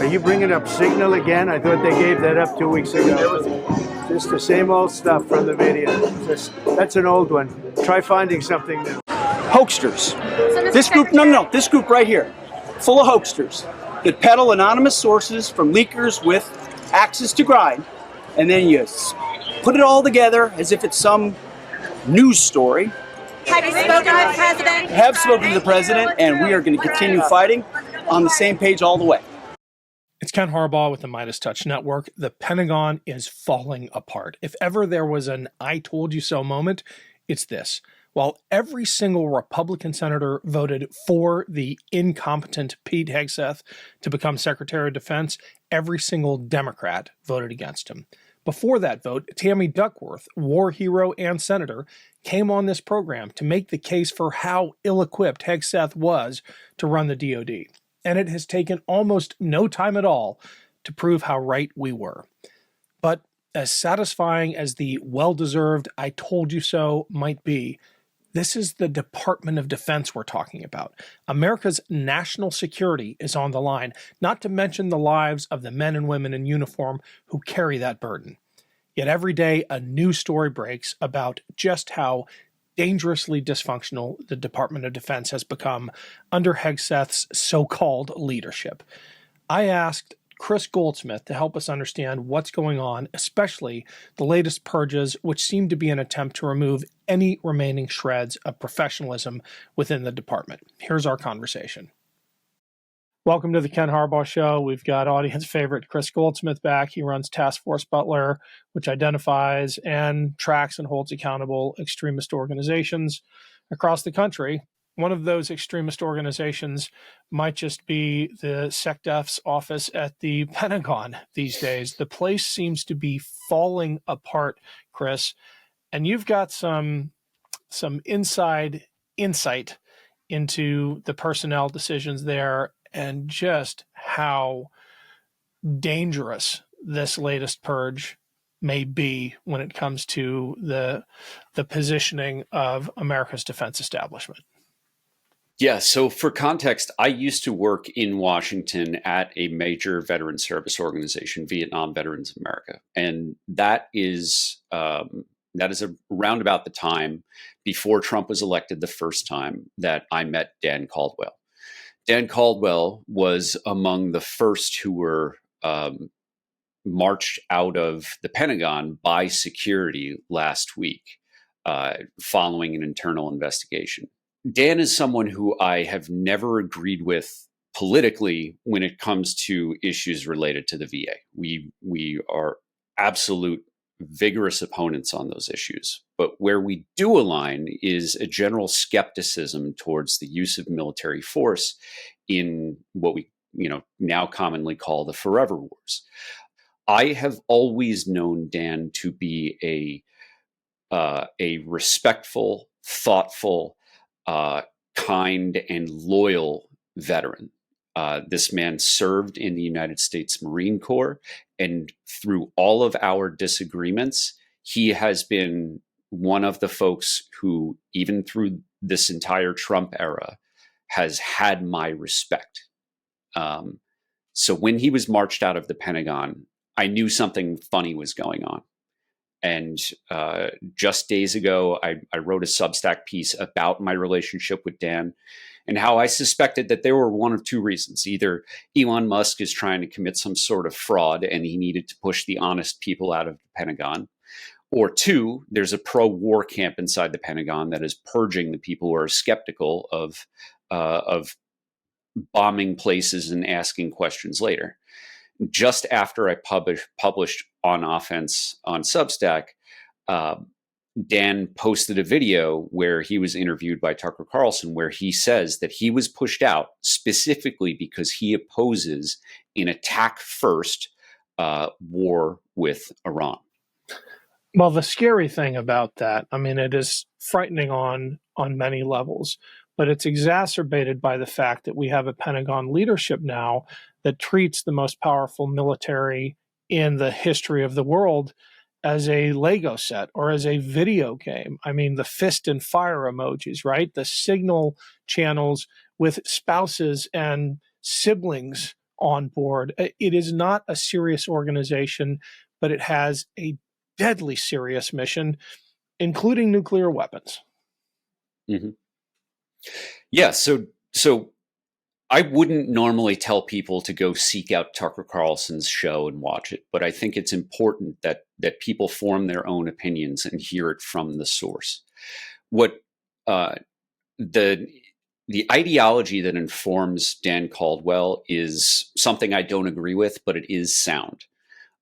Are you bringing up Signal again? I thought they gave that up 2 weeks ago. Just the same old stuff from the media. That's an old one. Try finding something new. Hoaxsters. This group, no, this group right here, full of hoaxsters that peddle anonymous sources from leakers with axes to grind, and then you put it all together as if it's some news story. Have you spoken to the president? Have spoken to the president, and we are going to continue fighting on the same page all the way. It's Ken Harbaugh with the Midas Touch Network. The Pentagon is falling apart. If ever there was an I told you so moment, it's this. While every single Republican senator voted for the incompetent Pete Hegseth to become Secretary of Defense, every single Democrat voted against him. Before that vote, Tammy Duckworth, war hero and senator, came on this program to make the case for how ill-equipped Hegseth was to run the DoD. And it has taken almost no time at all to prove how right we were. But as satisfying as the well-deserved I told you so might be, this is the Department of Defense we're talking about. America's national security is on the line, not to mention the lives of the men and women in uniform who carry that burden. Yet every day a new story breaks about just how dangerously dysfunctional the Department of Defense has become under Hegseth's so-called leadership. I asked Kris Goldsmith to help us understand what's going on, especially the latest purges, which seem to be an attempt to remove any remaining shreds of professionalism within the department. Here's our conversation. Welcome to the Ken Harbaugh Show. We've got audience favorite Kris Goldsmith back. He runs Task Force Butler, which identifies and tracks and holds accountable extremist organizations across the country. One of those extremist organizations might just be the SecDef's office at the Pentagon these days. The place seems to be falling apart, Kris, and you've got some inside insight into the personnel decisions there and just how dangerous this latest purge may be when it comes to the positioning of America's defense establishment. Yeah, so for context, I used to work in Washington at a major veteran service organization, Vietnam Veterans of America, and that is around about the time before Trump was elected the first time that I met Dan Caldwell. Dan Caldwell was among the first who were marched out of the Pentagon by security last week following an internal investigation. Dan is someone who I have never agreed with politically when it comes to issues related to the VA. We are absolute vigorous opponents on those issues. But where we do align is a general skepticism towards the use of military force in what we now commonly call the forever wars. I have always known Dan to be a respectful, thoughtful, kind, and loyal veteran. This man served in the United States Marine Corps, and through all of our disagreements, he has been one of the folks who, even through this entire Trump era, has had my respect. So when he was marched out of the Pentagon, I knew something funny was going on. And just days ago, I wrote a Substack piece about my relationship with Dan and how I suspected that there were one of two reasons. Either Elon Musk is trying to commit some sort of fraud and he needed to push the honest people out of the Pentagon. Or two, there's a pro-war camp inside the Pentagon that is purging the people who are skeptical of bombing places and asking questions later. Just after I published On Offense on Substack, Dan posted a video where he was interviewed by Tucker Carlson, where he says that he was pushed out specifically because he opposes an attack first war with Iran. Well, the scary thing about that, I mean, it is frightening on many levels, but it's exacerbated by the fact that we have a Pentagon leadership now that treats the most powerful military in the history of the world as a Lego set or as a video game. I mean, the fist and fire emojis, right? The signal channels with spouses and siblings on board. It is not a serious organization, but it has a deadly serious mission, including nuclear weapons. Mm-hmm. Yeah. So I wouldn't normally tell people to go seek out Tucker Carlson's show and watch it, but I think it's important that people form their own opinions and hear it from the source. What the ideology that informs Dan Caldwell is something I don't agree with, but it is sound.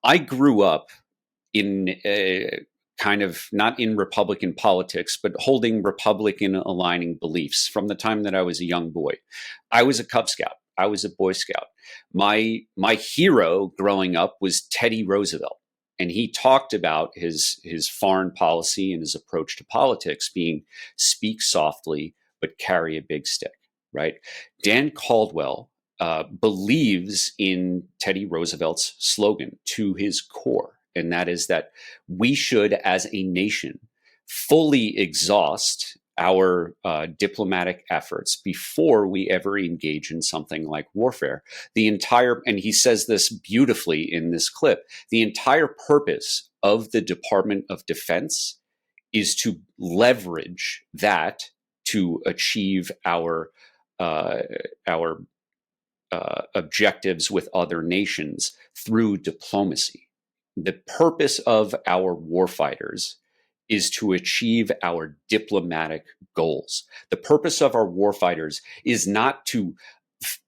I grew up in kind of not in Republican politics, but holding Republican aligning beliefs from the time that I was a young boy. I was a Cub Scout. I was a Boy Scout. My hero growing up was Teddy Roosevelt. And he talked about his foreign policy and his approach to politics being speak softly, but carry a big stick, right? Dan Caldwell believes in Teddy Roosevelt's slogan to his core. And that is that we should, as a nation, fully exhaust our diplomatic efforts before we ever engage in something like warfare. And he says this beautifully in this clip, the entire purpose of the Department of Defense is to leverage that to achieve our objectives with other nations through diplomacy. The purpose of our warfighters is to achieve our diplomatic goals. The purpose of our warfighters is not to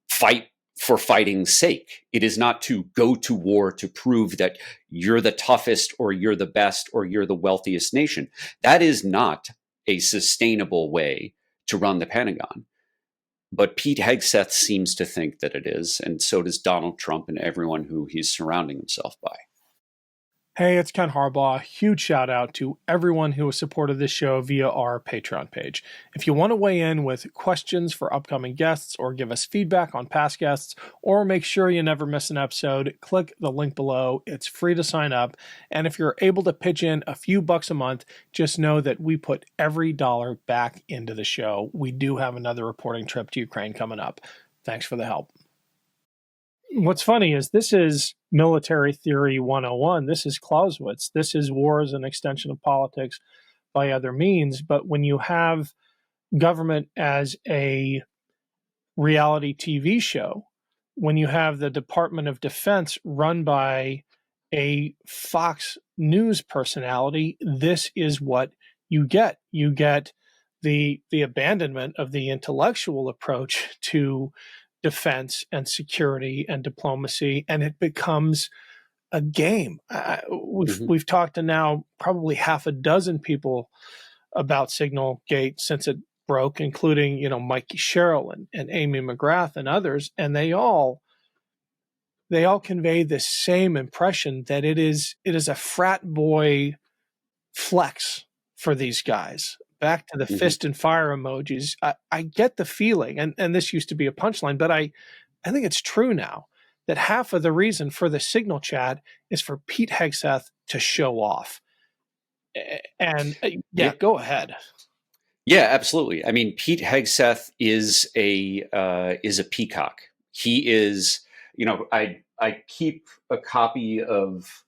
fight for fighting's sake. It is not to go to war to prove that you're the toughest or you're the best or you're the wealthiest nation. That is not a sustainable way to run the Pentagon. But Pete Hegseth seems to think that it is, and so does Donald Trump and everyone who he's surrounding himself by. Hey, it's Ken Harbaugh. Huge shout out to everyone who has supported this show via our Patreon page. If you want to weigh in with questions for upcoming guests or give us feedback on past guests or make sure you never miss an episode, click the link below. It's free to sign up. And if you're able to pitch in a few bucks a month, just know that we put every dollar back into the show. We do have another reporting trip to Ukraine coming up. Thanks for the help. What's funny is this is military theory 101. This is Clausewitz. This is war as an extension of politics by other means. But when you have government as a reality TV show, when you have the Department of Defense run by a Fox News personality, this is what you get. You get the abandonment of the intellectual approach to defense and security and diplomacy, and it becomes a game. We've talked to now probably half a dozen people about Signal Gate since it broke, including Mikey Sherrill and Amy McGrath and others, and they all convey the same impression that it is a frat boy flex for these guys. Back to the fist and fire emojis. I get the feeling, and this used to be a punchline, but I think it's true now, that half of the reason for the Signal chat is for Pete Hegseth to show off. And go ahead. Yeah, absolutely. I mean, Pete Hegseth is a peacock. He is, I keep a copy of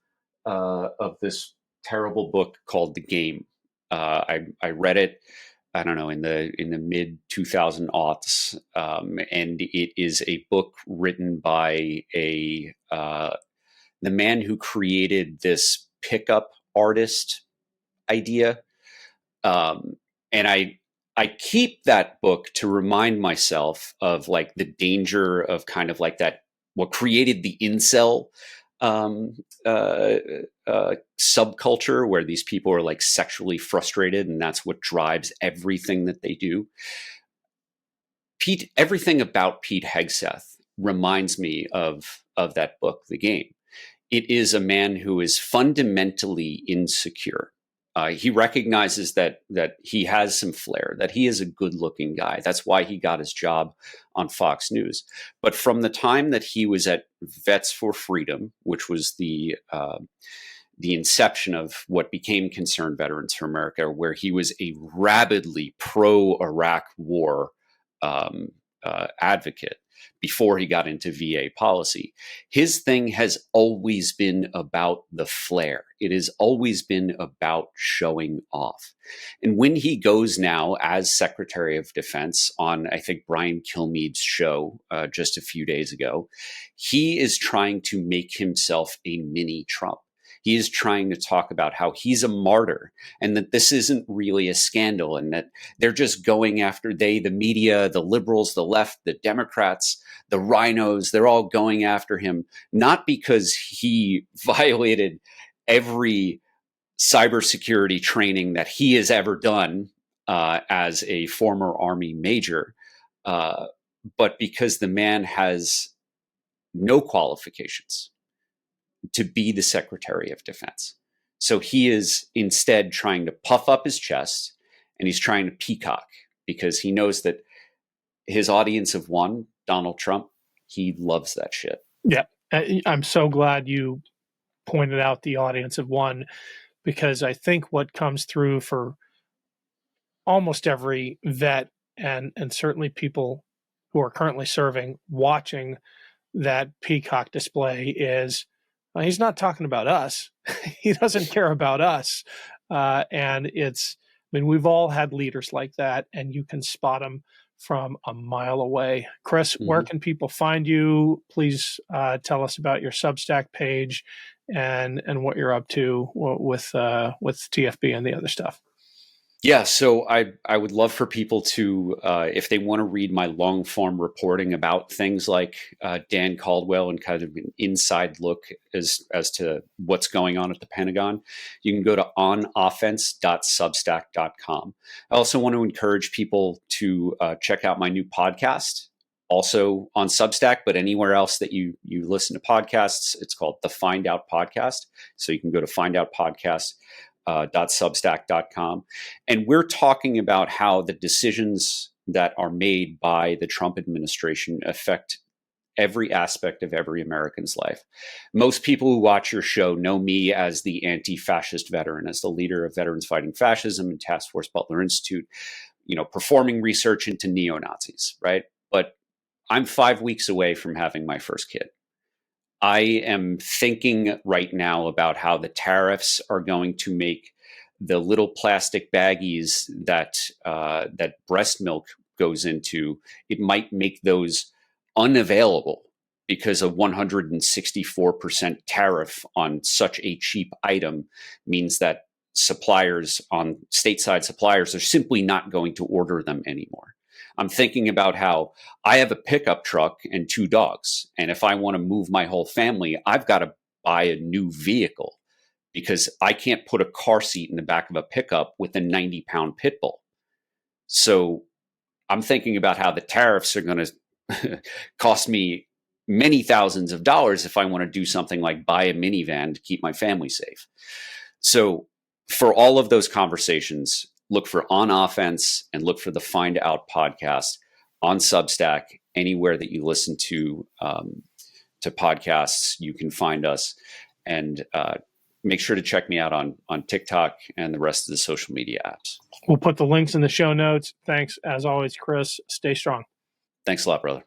this terrible book called The Game. I read it, I don't know, in the mid 2000s, and it is a book written by the man who created this pickup artist idea, and I keep that book to remind myself of like the danger of kind of like that, what created the incel subculture, where these people are like sexually frustrated and that's what drives everything that they do. Everything about Pete Hegseth reminds me of that book, The Game. It is a man who is fundamentally insecure. He recognizes that he has some flair, that he is a good-looking guy. That's why he got his job on Fox News. But from the time that he was at Vets for Freedom, which was the inception of what became Concerned Veterans for America, where he was a rabidly pro-Iraq war advocate, before he got into VA policy. His thing has always been about the flair. It has always been about showing off. And when he goes now as Secretary of Defense on, I think, Brian Kilmeade's show just a few days ago, he is trying to make himself a mini Trump. He is trying to talk about how he's a martyr and that this isn't really a scandal and that they're just going after the media, the liberals, the left, the Democrats, the rhinos, they're all going after him, not because he violated every cybersecurity training that he has ever done as a former Army major, but because the man has no qualifications to be the Secretary of Defense. So he is instead trying to puff up his chest and he's trying to peacock because he knows that his audience of one, Donald Trump, he loves that shit. Yeah. I'm so glad you pointed out the audience of one, because I think what comes through for almost every vet and certainly people who are currently serving, watching that peacock display is, he's not talking about us. He doesn't care about us. And we've all had leaders like that, and you can spot them from a mile away. Kris, where can people find you? Please tell us about your Substack page and what you're up to with TFB and the other stuff. Yeah, so I would love for people to, if they want to read my long form reporting about things like Dan Caldwell and kind of an inside look as to what's going on at the Pentagon, you can go to onoffense.substack.com. I also want to encourage people to check out my new podcast, also on Substack, but anywhere else that you listen to podcasts. It's called The Find Out Podcast. So you can go to findoutpodcast.substack.com. And we're talking about how the decisions that are made by the Trump administration affect every aspect of every American's life. Most people who watch your show know me as the anti-fascist veteran, as the leader of Veterans Fighting Fascism and Task Force Butler Institute, performing research into neo-Nazis, right? But I'm 5 weeks away from having my first kid. I am thinking right now about how the tariffs are going to make the little plastic baggies that breast milk goes into, it might make those unavailable because a 164% tariff on such a cheap item means that stateside suppliers are simply not going to order them anymore. I'm thinking about how I have a pickup truck and 2 dogs. And if I want to move my whole family, I've got to buy a new vehicle because I can't put a car seat in the back of a pickup with a 90-pound pit bull. So I'm thinking about how the tariffs are going to cost me many thousands of dollars if I want to do something like buy a minivan to keep my family safe. So for all of those conversations, look for On Offense and look for the Find Out podcast on Substack. Anywhere that you listen to podcasts, you can find us. And make sure to check me out on TikTok and the rest of the social media apps. We'll put the links in the show notes. Thanks, as always, Kris. Stay strong. Thanks a lot, brother.